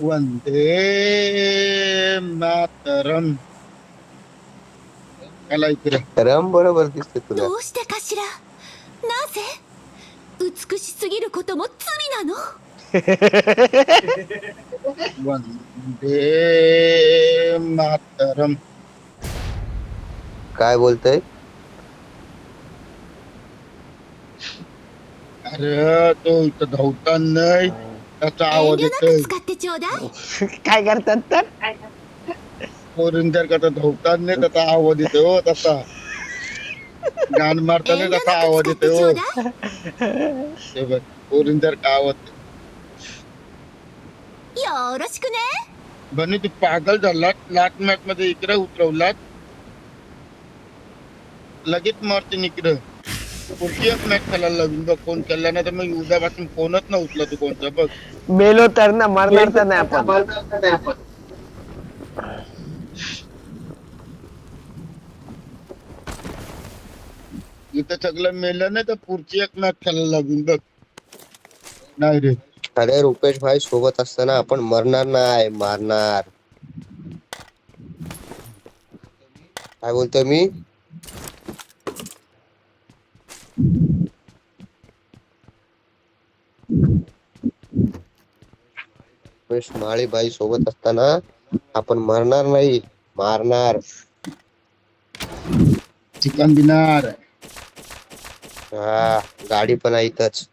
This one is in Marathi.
वंदे मातरम. आला इकडे. रम बरोबर दिसते तुला. どうしてかしら。なぜ美しすぎることも罪なの。 वंदे मातरम. काय बोलतय? अरे तो इथं धावता नाही त्याचा 遠 आवाज 慮なく येतोय. 使ってちょうだい。 काय करतात तर पोरींजर का धावता नाही त्याचा आवाज येतोय हो तसा. गाण 遠 मारताना 慮 त्याचा なく आवाज 使って येतोय ちょ हो. うだい。 ते बघ पोरींजर का आवाज. よろしくね。 बनी तू पागल झालात. लाट मॅच मध्ये इकडे उतरवलात लगेच मारते इकडं. पुढची एक मॅच खेळायला लागून बघ. फोन केला नाही तर मग उद्यापासून फोनच न उचला तू कोणता बघ. मेलो तर ना मरणार तर नाही आपण. इथं सगळं मेलं नाही तर पुढची एक मॅच खेळायला लागून बघ. नाही रे अरे रुपेश भाई सोबत असताना आपण मरणार नाही, मारणार. काय बोलतोय मी? रुपेश माळी बाई सोबत असताना आपण मरणार नाही, मारणार. चिकन दिनार. हा गाडी पण आहे इथंच.